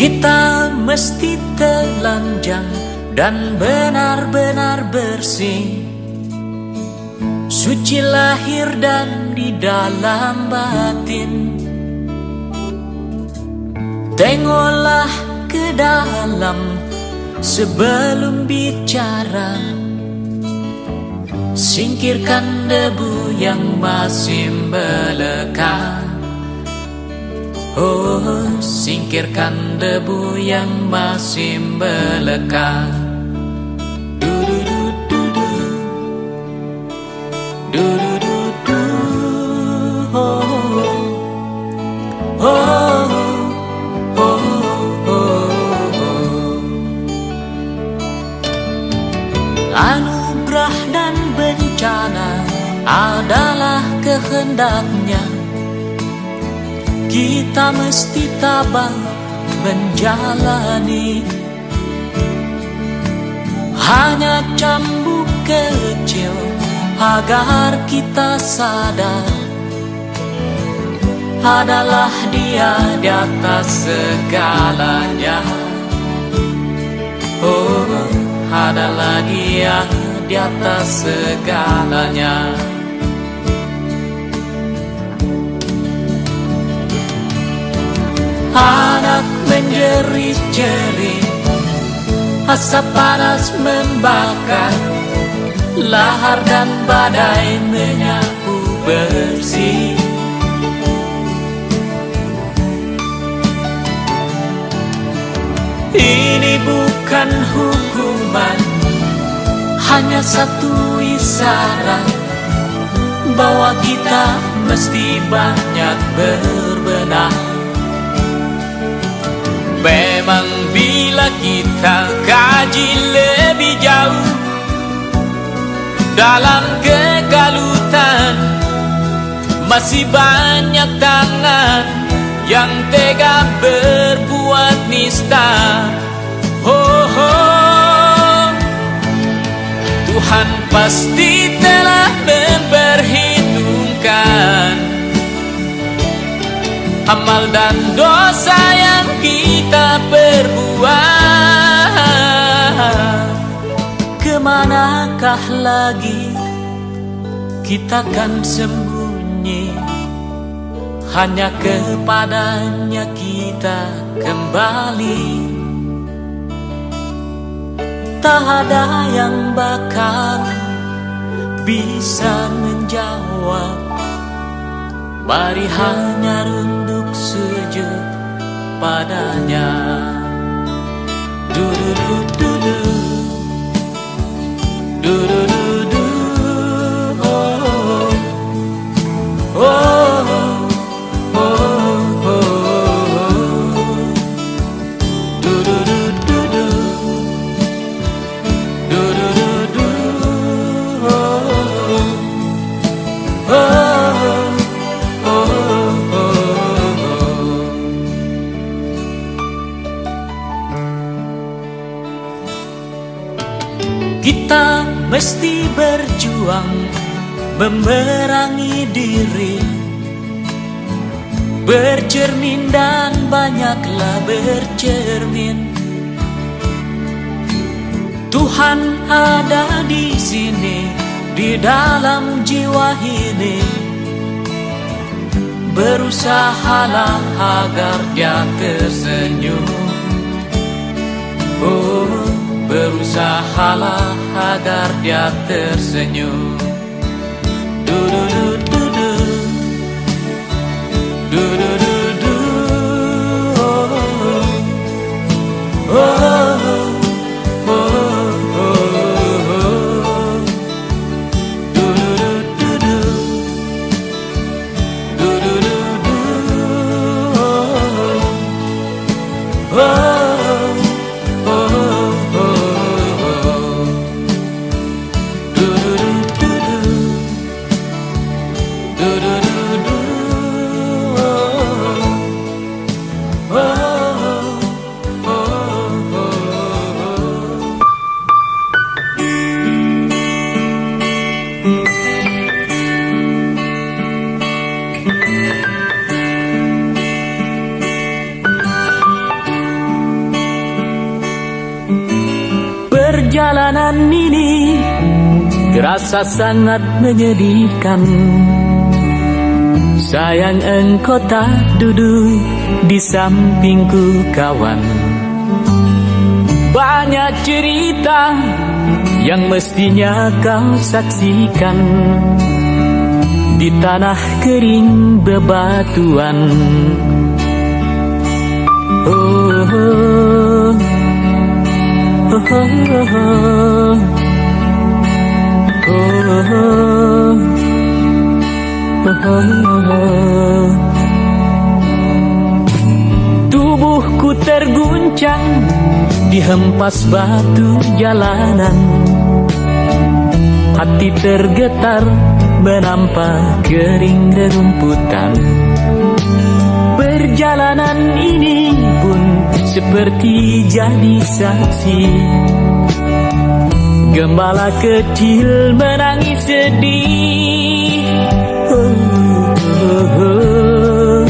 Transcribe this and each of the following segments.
Kita mesti telanjang dan benar-benar bersih, suci lahir dan di dalam batin. Tengoklah ke dalam sebelum bicara, singkirkan debu yang masih melekat. Oh, singkirkan debu yang masih melekat. Du-du-du-du-du, du-du-du-du, oh, oh, oh, oh, oh. Anugerah dan bencana adalah kehendaknya. Kita mesti tabah menjalani. Hanya cambuk kecil agar kita sadar, adalah Dia di atas segalanya. Oh, adalah Dia di atas segalanya. Anak menjerit-jerit, asap panas membakar, lahar dan badai menyapu bersih. Ini bukan hukuman, hanya satu isyarat bahwa kita mesti banyak berbenah. Memang bila kita kaji lebih jauh dalam kegalutan, masih banyak tangan yang tega berbuat nista. Oh, oh, Tuhan pasti telah memperhitungkan amal dan dosa yang kita perbuat. Kemanakah lagi kita kan sembunyi? Hanya kepadanya kita kembali. Tak ada yang bakal bisa menjawab. Mari hanya runduk sujud padanya. Du-du-du-du-du, du-du-du-du, oh, oh, oh, oh, oh. Du-du-du-du-du, du-du-du-du, oh, oh. Kita mesti berjuang memerangi diri, bercermin dan banyaklah bercermin. Tuhan ada di sini, di dalam jiwa ini. Berusahalah agar Dia tersenyum. Oh, berusahalah agar Dia tersenyum. Du-du-du-du-du, du-du-du-du, oh, oh, oh, oh, oh. Du-du-du-du-du, du-du-du-du, oh, Perjalanan ini terasa sangat menyedihkan. Sayang engkau tak duduk di sampingku kawan. Banyak cerita yang mestinya kau saksikan di tanah kering bebatuan. Oh, oh, oh, oh, oh, oh. Tubuhku terguncang dihempas batu jalanan. Hati tergetar menampak kering rerumputan. Perjalanan ini pun seperti jadi saksi. Gembala kecil menangis sedih. Oh, oh, oh.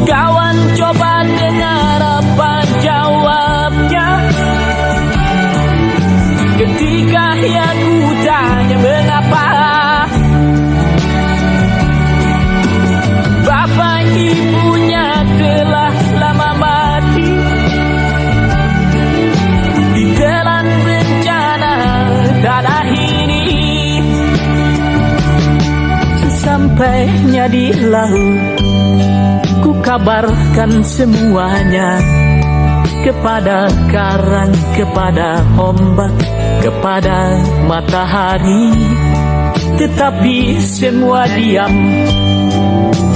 Kawan coba dengar apa jawabnya ketika aku tanya mengapa bapak ibunya telah lama mati ditelan bencana tanah ini. Sesampainya di laut, ku kabarkan semuanya kepada karang, kepada ombak, kepada matahari. Tetapi semua diam,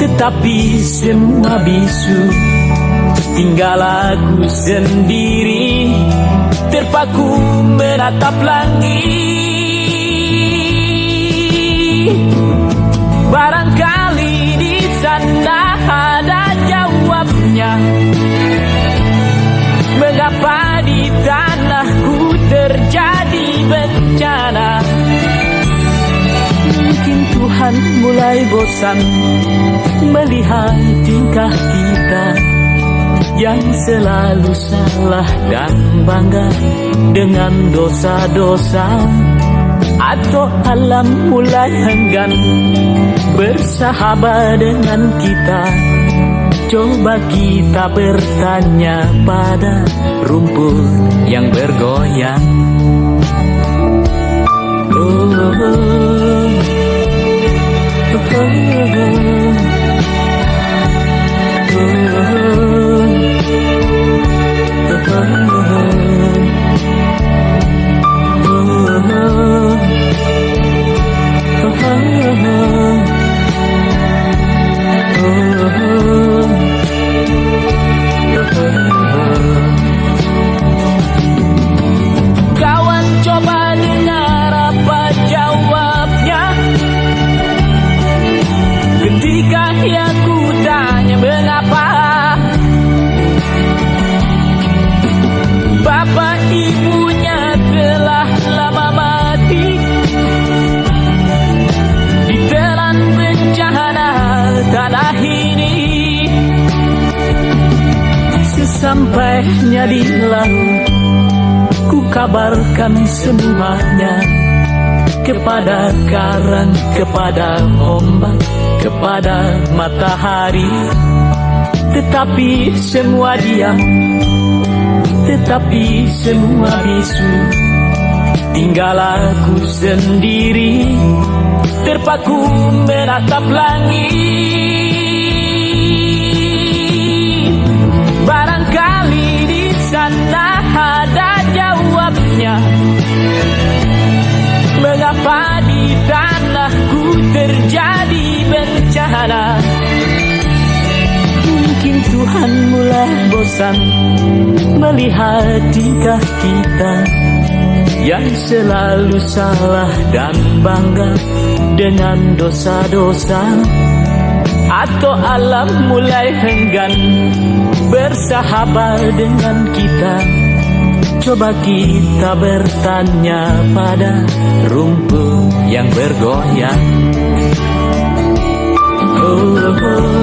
tetapi semua bisu. Tinggal aku sendiri terpaku menatap langit. Barangkali di sana ada jawabnya. Mengapa di tanahku terjadi bencana? Mungkin Tuhan mulai bosan melihat tingkah kita yang selalu salah dan bangga dengan dosa-dosa. Atau alam mulai enggan bersahabat dengan kita. Coba kita bertanya pada rumput yang bergoyang. Oh, oh, oh, oh, kawan coba dengar apa jawabnya ketika aku tanya mengapa bapak ibunya telah lama mati ditelan bencana tanah ini. Sesampainya di laut, ku kabarkan semuanya kepada karang, kepada ombak, kepada matahari. Tetapi semua diam, tetapi semua bisu. Tinggal aku sendiri terpaku menatap langit. Barangkali di sana ada jawabnya. Mengapa di tanahku terjadi bencana? Mungkin Tuhan mulai bosan melihat tingkah kita yang selalu salah dan bangga dengan dosa-dosa. Atau alam mulai enggan bersahabat dengan kita. Coba kita bertanya pada rumput yang bergoyang. Oh, oh, oh.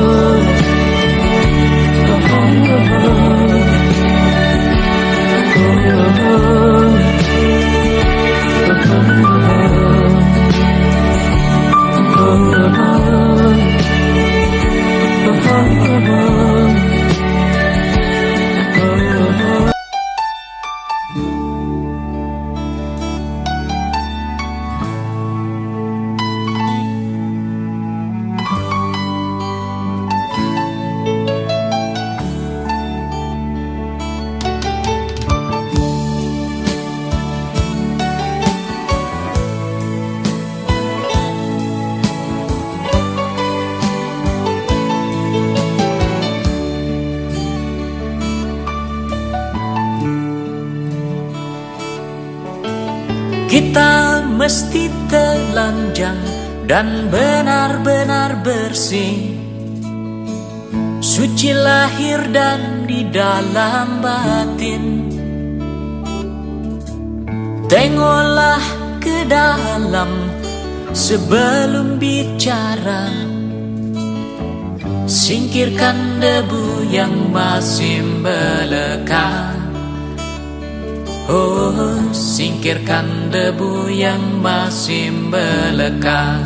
Kita mesti telanjang dan benar-benar bersih, suci lahir dan di dalam batin. Tengoklah ke dalam sebelum bicara, singkirkan debu yang masih melekat. Oh, singkirkan debu yang masih melekat.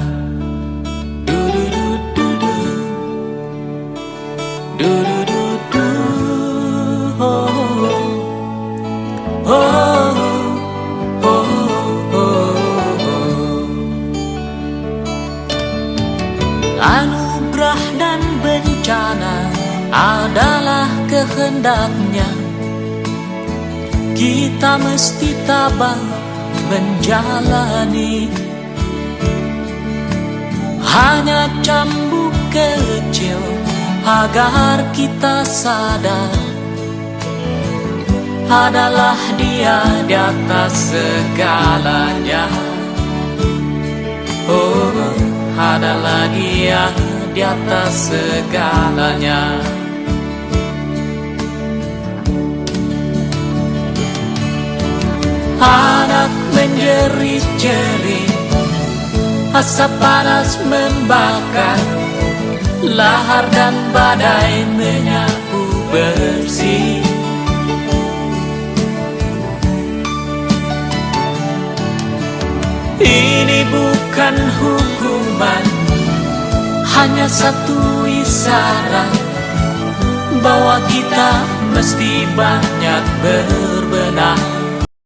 Du-du-du-du-du, du-du-du-du, oh, oh, oh, oh, oh. Anugerah dan bencana adalah kehendaknya. Kita mesti tabah menjalani. Hanya cambuk kecil agar kita sadar, adalah Dia di atas segalanya. Oh, adalah Dia di atas segalanya. Anak menjerit-jerit, asap panas membakar, lahar dan badai menyapu bersih. Ini bukan hukuman, hanya satu isyarat bahwa kita mesti banyak berbenah.